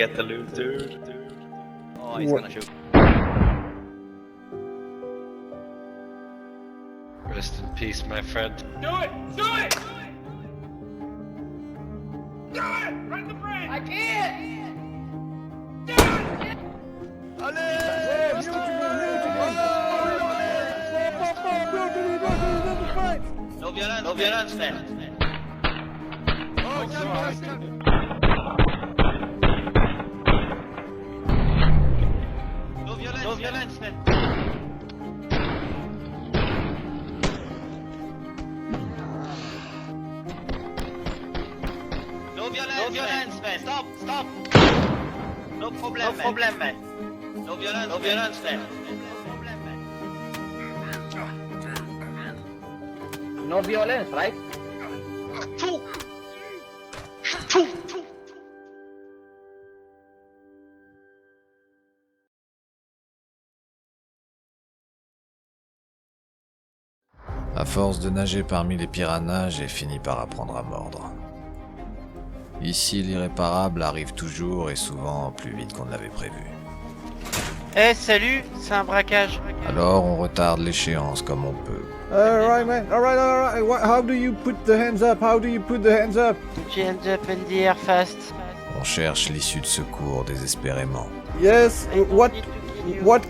get the loot, dude. Oh, he's What? gonna shoot. Rest in peace, my friend. Do it! Do it! Do it! Run the bridge! I can't! Do it! No violence, no violence, man. No violence, man. No violence, man. Stop, stop. No problem, man. No violence, man. No violence, right? Two. Two. À force de nager parmi les piranhas, j'ai fini par apprendre à mordre. Ici, l'irréparable arrive toujours et souvent plus vite qu'on ne l'avait prévu. Eh salut, c'est un braquage. Alors on retarde l'échéance comme on peut. Alright, man. Alright. How do you put the hands up? How do you put the hands up? Tu end up in the air fast. On cherche l'issue de secours désespérément. Yes. What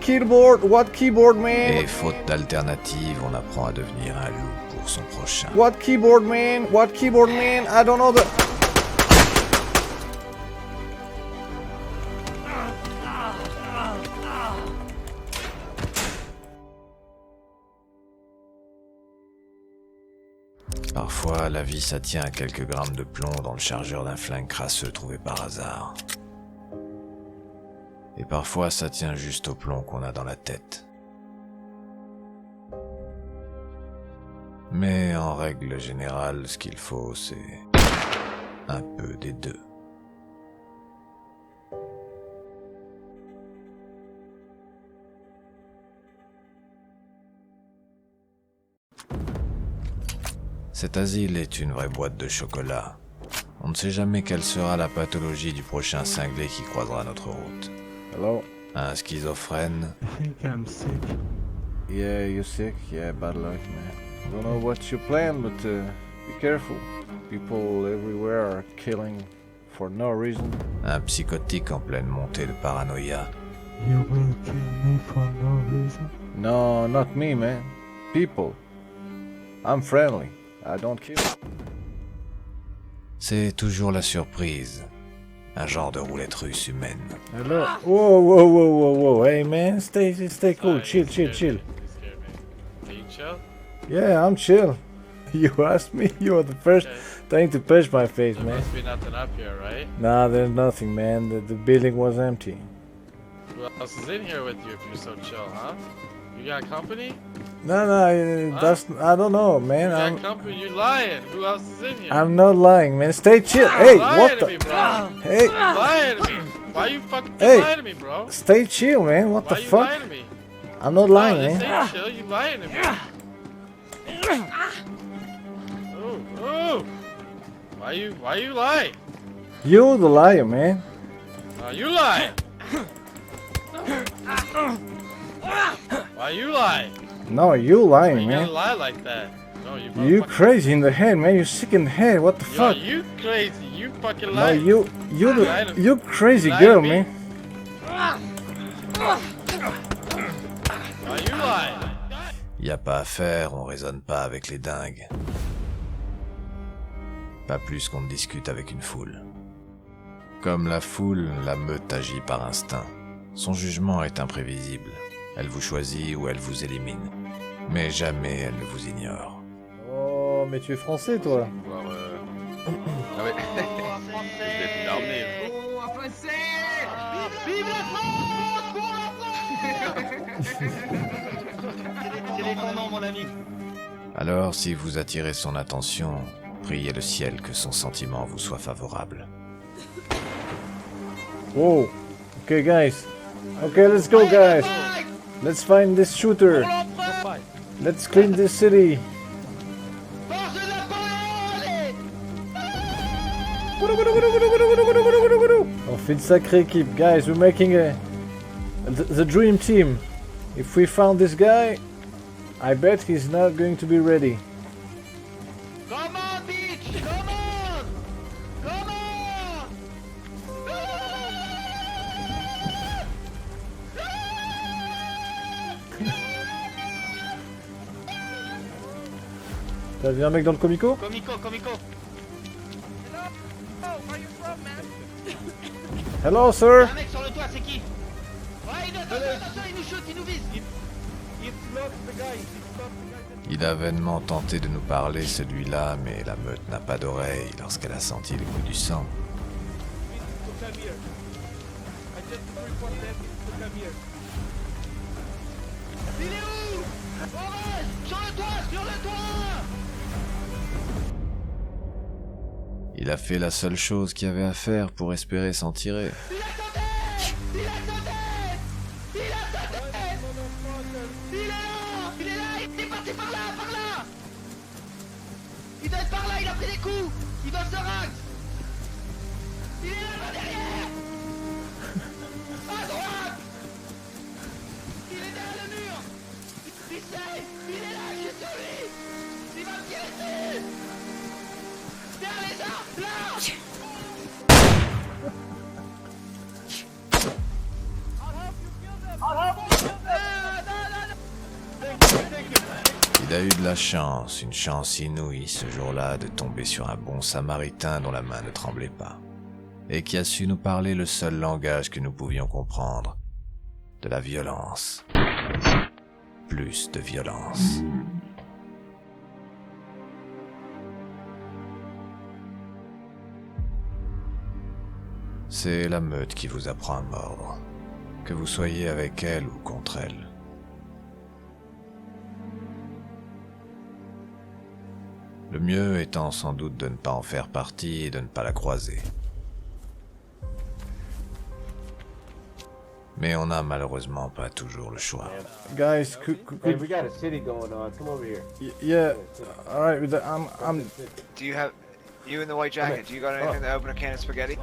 keyboard, man? Et faute d'alternative, on apprend à devenir un loup pour son prochain. What keyboard, man? I don't know the... Parfois, la vie ça tient à quelques grammes de plomb dans le chargeur d'un flingue crasseux trouvé par hasard. Et parfois, ça tient juste au plomb qu'on a dans la tête. Mais en règle générale, ce qu'il faut, c'est un peu des deux. Cet asile est une vraie boîte de chocolat. On ne sait jamais quelle sera la pathologie du prochain cinglé qui croisera notre route. Hello? Un schizophrène, I think I'm sick. Yeah, you're sick? Yeah, bad luck, man. I don't know what's your plan, but be careful. People everywhere are killing for no reason. un psychotique en pleine montée de paranoïa. You will kill me for no reason. No, not me, man. People. I'm friendly. I don't kill. C'est toujours la surprise. Un genre de roulette russe humaine. Hello? Whoa. Hey, man, stay cool. Chill. Are you chill? Yeah, I'm chill. You asked me? You are the first thing to push my face, There man. must be nothing up here, right? Nah, there's nothing, man. The building was empty. Who else is in here with you if you're so chill, huh? You got company? No, that's... I don't know, man. You got company? You lying? Who else is in here? I'm not lying, man. Stay chill. You're Hey, lying what to the... me, bro. Hey, You're lying to me. Why you fucking Hey. lying to me, bro? stay chill, man. What Why the you fuck? lying to me? I'm not No, lying, this man. ain't chill. You lying to me. Ooh. Why you lying? You the liar, man. You lying. Why you lying? No, you Why lying, you gonna man. lie like that? No, you You motherfucking- crazy in the head, man. You're sick in the head. What the Yo, fuck? you crazy. You fucking No, lying. you crazy Lie girl, to me. man. Why you lying? Y a pas à faire, on raisonne pas avec les dingues. Pas plus qu'on ne discute avec une foule. Comme la foule, la meute agit par instinct. Son jugement est imprévisible. Elle vous choisit ou elle vous élimine. Mais jamais elle ne vous ignore. Oh, mais tu es français, toi. Alors, ah ouais. Je l'ai ramené. Vive la France! Pour la C'est les ton nom, mon ami. Alors, si vous attirez son attention, priez le ciel que son sentiment vous soit favorable. Whoa. Okay, guys. Okay, let's go, guys. Let's find this shooter. Let's clean this city. On fait une sacrée équipe. Guys, we're making the dream team. If we found this guy, I bet he's not going to be ready. Come on, bitch! Come on! Come on! T'as vu un mec dans le comico? Comico, comico! Hello, sir. Un mec sur le toit, c'est qui? Ouais, attention, il nous shoot, il nous vise! Il a vainement tenté de nous parler, celui-là, mais la meute n'a pas d'oreille lorsqu'elle a senti le goût du sang. Il est où? Orange! Sur le toit! Sur le toit! Il a fait la seule chose qu'il y avait à faire pour espérer s'en tirer. Il a sauté! Il a sauté! Il a sauté! Il est là! Il est là! Il est parti par là! Par là! Il doit être par là! Il a pris des coups! Il doit se rack! Il est là-bas derrière! À droite! Il est derrière le mur! Il sait! Il est là! Je suis sur lui! Il va me tirer dessus! Derrière les arbres! Là! Il a eu de la chance, une chance inouïe ce jour-là de tomber sur un bon samaritain dont la main ne tremblait pas, et qui a su nous parler le seul langage que nous pouvions comprendre, de la violence. Plus de violence. C'est la meute qui vous apprend à mordre, que vous soyez avec elle ou contre elle. Le mieux étant sans doute de ne pas en faire partie et de ne pas la croiser. Mais on n'a malheureusement pas toujours le choix. Guys, Hey, we got a city going on. Come over here. yeah, all right. I'm Do you have, you in the white jacket, do you got anything to open a can of spaghetti?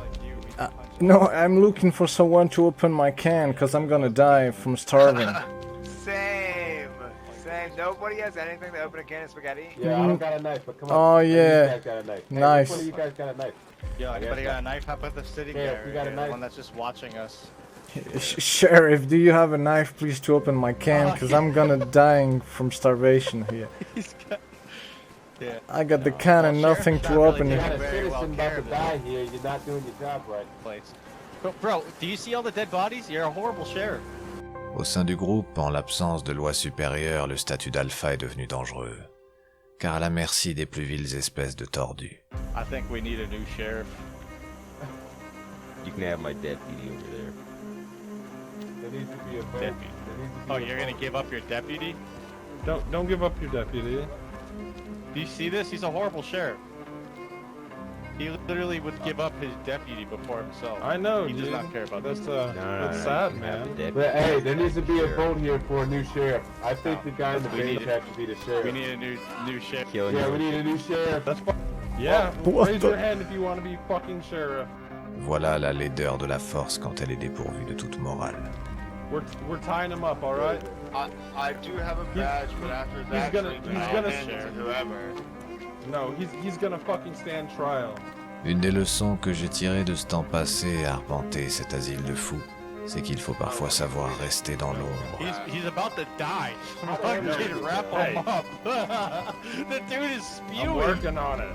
no, I'm looking for someone to open my can because I'm gonna die from starving. Same. Nobody has anything to open a can of spaghetti? Yeah, I don't got a knife, but come on. Oh, Any of yeah. You guys got a knife. Hey, Nice. which one of you guys got a knife? Yo, anybody got a knife? How about the city Yeah, guy we got a right here, knife. the one that's just watching us? Sheriff, do you have a knife, please, to open my can? Because I'm gonna dying from starvation here. He's got... Yeah. I got the can and nothing to open You it. got a Very well citizen about to cared die here. You're not doing your job right. Place. Bro, do you see all the dead bodies? You're a horrible sheriff. Au sein du groupe, en l'absence de loi supérieure, le statut d'alpha est devenu dangereux, car à la merci des plus viles espèces de tordus. I think we need a new sheriff. You can have my deputy over there. There needs to be a vote. Deputy. There needs to be Oh, a you're vote. gonna give up your deputy? Don't give up your deputy. Do you see this? He's a horrible sheriff. He literally would give up his deputy before himself. I know, He does dude. not care about That's this. that's sad, man. But hey, there needs to be a vote here for a new sheriff. I think the guy in the We need beige it. has to be the sheriff. We need a new sheriff. Yeah, we need a new sheriff. That's yeah. What Raise the- your hand if you want to be fucking sheriff. Voilà la laideur de la force quand elle est dépourvue de toute morale. We're tying him up, all right? I do have a badge, but after that, he's gonna to whoever. No, he's gonna fucking stand trial. Une des leçons que j'ai tirées de ce temps passé à arpenter cet asile de fous, c'est qu'il faut parfois savoir rester dans l'ombre. He's about to die. I'm gonna wrap him up. The dude is I'm spewing. working on it.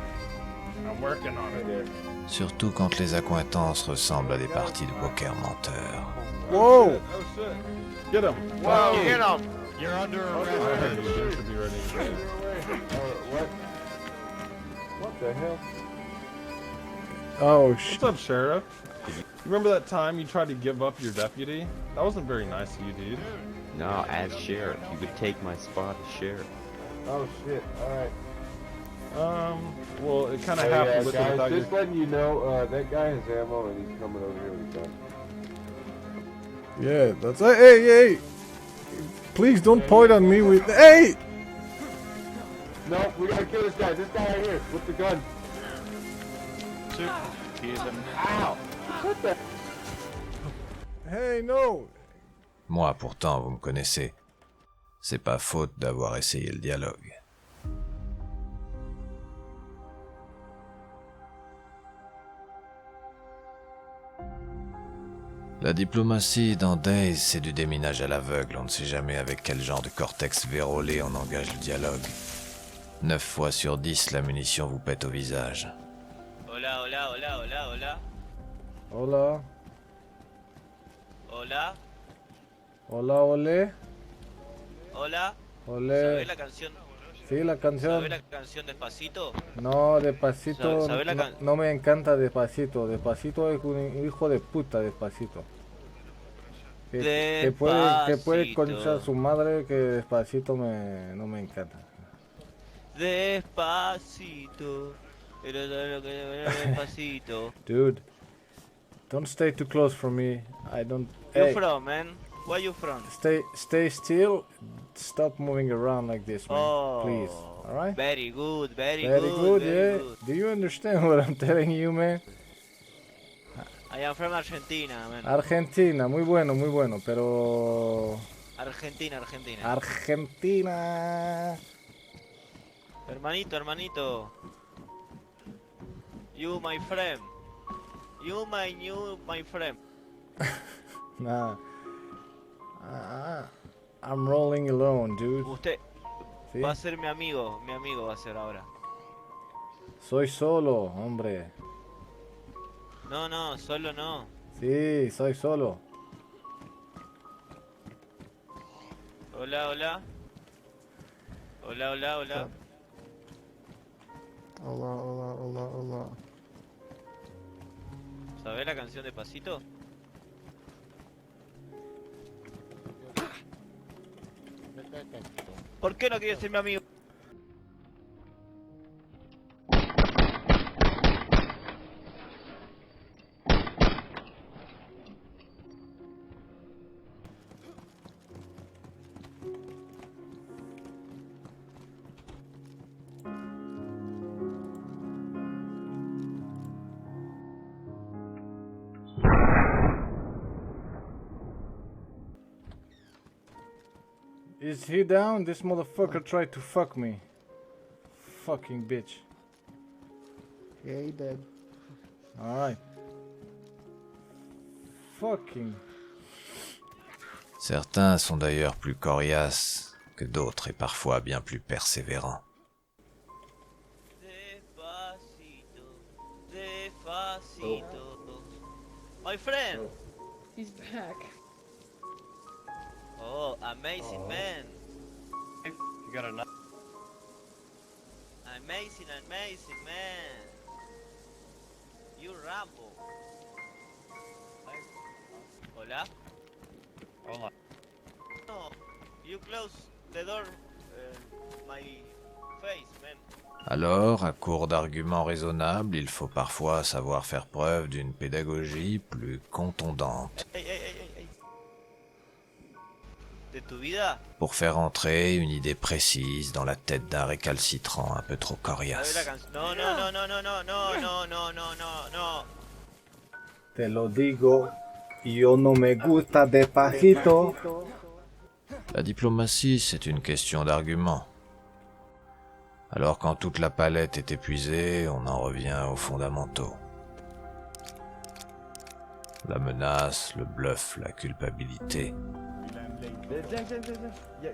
I'm working on it. Surtout quand les accointances ressemblent à des parties de poker menteurs. Whoa! Oh shit. Get him. Whoa, get him! You're under I arrest. heard you guys should be ready. What? What the hell? Oh, What's up, Sheriff? You remember that time you tried to give up your deputy? That wasn't very nice of you, dude. No, as sheriff, you would take my spot as sheriff. Oh shit! All right. Well, it kind of Oh, happened yeah, with guys, without your... just letting you know, that guy has ammo and he's coming over here when he's done. yeah, that's hey! Please don't point at me with hey! No, we gotta kill this guy. This guy right here with the gun. Shoot. He's a... Ow! What the? Hey, no! Moi, pourtant, vous me connaissez. C'est pas faute d'avoir essayé le dialogue. La diplomatie dans Days, c'est du déminage à l'aveugle. On ne sait jamais avec quel genre de cortex vérolé on engage le dialogue. 9 fois sur 10, la munition vous pète au visage. Hola, hola, hola, hola, hola. Hola. Hola, Hola, ole. hola. Ole. ¿Sabes la canción? Sí, la canción. ¿Sabes la canción Despacito? No, Despacito. ¿Sabe la no, can- no me encanta Despacito. Despacito es un hijo de puta, Despacito. Que puede Despacito. conchar a su madre, que Despacito no me encanta. Despacito. Pero ¿sabes lo que es despacito? Dude, don't stay too close from me. I don't. You Hey, from, man? Where you from? stay still. Stop moving around like this, man. Oh, Please. All right. Very good, very, Very good, very yeah. good. Do you understand what I'm telling you, man? I am from Argentina, man. Argentina, muy bueno, pero Argentina, Argentina. Argentina. Hermanito, hermanito. You my friend. You my friend. Nah. I'm rolling alone, dude. Usted ¿Sí? va a ser mi amigo va a ser ahora. Soy solo, hombre. No, no, solo no. Sí, soy solo. Hola, hola. Hola, hola, hola. Hola. ¿Sabés la canción Despacito? ¿Por qué no quieres ser mi amigo? Is he down? This motherfucker tried to fuck me. Fucking bitch. Yeah, he did. Alright. Fucking. Certains sont d'ailleurs plus coriaces que d'autres et parfois bien plus persévérants. Despacito, despacito. My friend. He's back. Oh, amazing man. You got a knife? Amazing, amazing man. You Rambo. Hola. Hold on. No, you close the door. My face, man. Alors, à court d'arguments raisonnables, il faut parfois savoir faire preuve d'une pédagogie plus contondante Hey, hey, hey, hey, hey. De tu vida. pour faire entrer une idée précise dans la tête d'un récalcitrant un peu trop ¿Sabes la coriace. canción? No, no, no, no, no, no, no, no, no, no, no, no. Te lo digo. Yo no me gusta Despacito. La diplomatie, c'est une question d'argument. Alors quand toute la palette est épuisée, on en revient aux fondamentaux. La menace, le bluff, la culpabilité. Viens.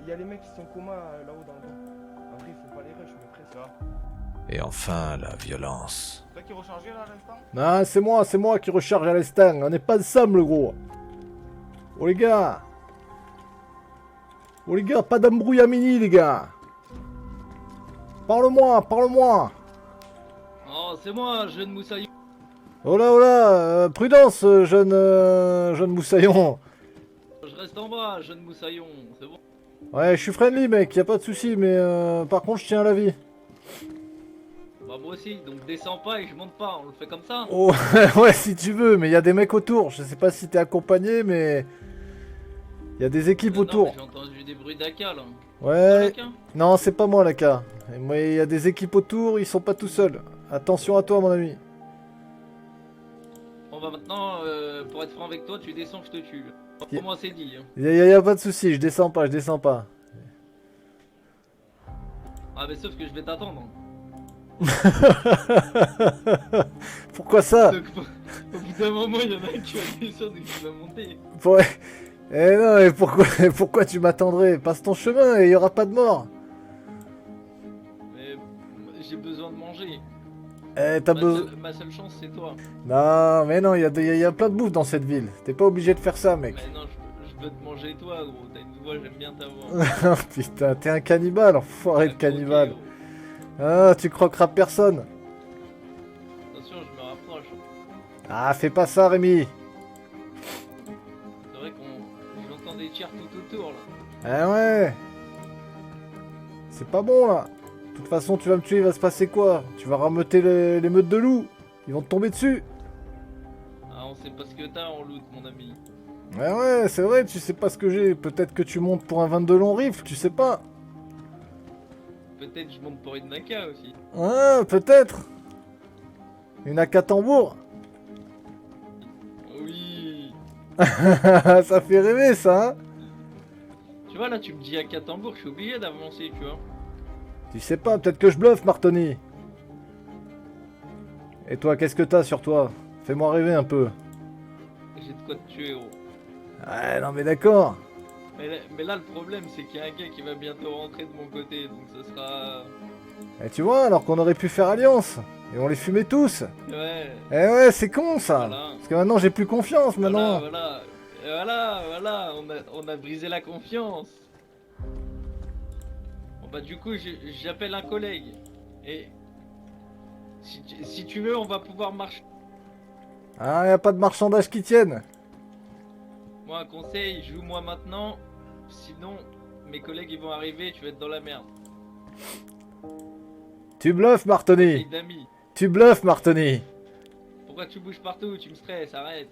Y a les mecs qui sont coma là-haut dans le dos. En vrai, faut pas les rush, mais après, ça va. Et enfin, la violence. C'est toi qui rechargeais là à l'instant? Non, c'est moi qui recharge à l'instant. On n'est pas ensemble, gros. Oh les gars, pas d'embrouillamini, les gars. Parle-moi. Oh, c'est moi, jeune moussaillon. Oh là, prudence, jeune moussaillon. Je reste en bas, jeune moussaillon, c'est bon. Ouais, je suis friendly, mec, y a pas de souci, mais par contre, je tiens à la vie. Bah, moi aussi, donc descends pas et je monte pas, on le fait comme ça. Oh, ouais, si tu veux, mais y a des mecs autour. Je sais pas si t'es accompagné, mais y a des équipes Non, autour. mais j'ai entendu des bruits d'AK là. Ouais. AK? Non, c'est pas moi, la K. Moi, y a des équipes autour, ils sont pas tout seuls. Attention à toi, mon ami. Oh on va maintenant, pour être franc avec toi, tu descends, je te tue. Pour moi, c'est dit. Hein. Y a pas de souci, je descends pas, je descends pas. Ah, mais sauf que je vais t'attendre. Pourquoi ça? Donc, au bout d'un moment, il y en a un qui va descendre et qui va monter. Eh non, mais pourquoi tu m'attendrais? Passe ton chemin et il y aura pas de mort. Mais j'ai besoin de manger. Eh, t'as besoin... Ma seule chance, c'est toi. Non, mais non, y a plein de bouffe dans cette ville. T'es pas obligé de faire ça, mec. Mais non, je veux te manger toi, gros. T'as une voix, j'aime bien ta voix. Putain, t'es un cannibale, enfoiré de cannibale. Ah, tu croqueras personne. Attention, je me rapproche. Ah, fais pas ça, Rémi. C'est vrai qu'on... J'entends des tirs tout autour, là. Ah ouais. C'est pas bon, là. De toute façon, tu vas me tuer, il va se passer quoi? Tu vas rameuter les meutes de loups. Ils vont te tomber dessus. Ah, on sait pas ce que t'as en loot, mon ami. Ouais, c'est vrai, tu sais pas ce que j'ai. Peut-être que tu montes pour un 22 long rifle, tu sais pas. Peut-être je monte pour une Naka aussi. Ouais, peut-être. Une AK tambour. Oui. Ça fait rêver, ça, hein. Tu vois, là, tu me dis AK tambour, je suis obligé d'avancer, tu vois. Tu sais pas, peut-être que je bluffe, Martoni. Et toi, qu'est-ce que t'as sur toi? Fais-moi rêver un peu. J'ai de quoi te tuer, gros. Ouais, non mais d'accord. Mais là, le problème, c'est qu'il y a un gars qui va bientôt rentrer de mon côté, donc ce sera... Et tu vois, alors qu'on aurait pu faire alliance. Et on les fumait tous. Ouais. Eh ouais, c'est con, ça. Voilà. Parce que maintenant, j'ai plus confiance, maintenant. Voilà, on a brisé la confiance. Bon bah du coup, j'appelle un collègue. Et... Si tu veux, on va pouvoir marcher. Ah, y a pas de marchandage qui tienne. Moi, un conseil, joue-moi maintenant. Sinon, mes collègues, ils vont arriver, tu vas être dans la merde. Tu bluffes, Martoni. D'amis. Tu bluffes, Martoni. Pourquoi tu bouges partout? Tu me stresses, arrête.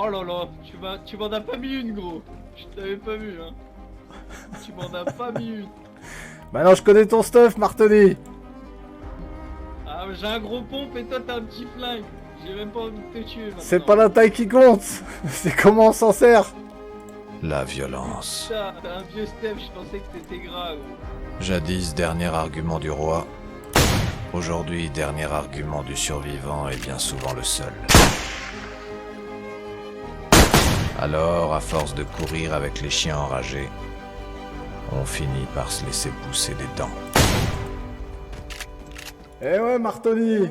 Oh là là, tu m'en as pas mis une, gros. Je t'avais pas vu, hein. Tu m'en as pas mis une. Maintenant, je connais ton stuff, Martoni. Ah, j'ai un gros pompe et toi, t'as un petit flingue. J'ai même pas envie de te tuer, maintenant. C'est pas la taille qui compte. C'est comment on s'en sert. La violence. Putain, t'as un vieux Steph, je pensais que t'étais gras, gros. Jadis dernier argument du roi, aujourd'hui dernier argument du survivant et bien souvent le seul. Alors, à force de courir avec les chiens enragés, on finit par se laisser pousser des dents. Eh ouais, Martoni.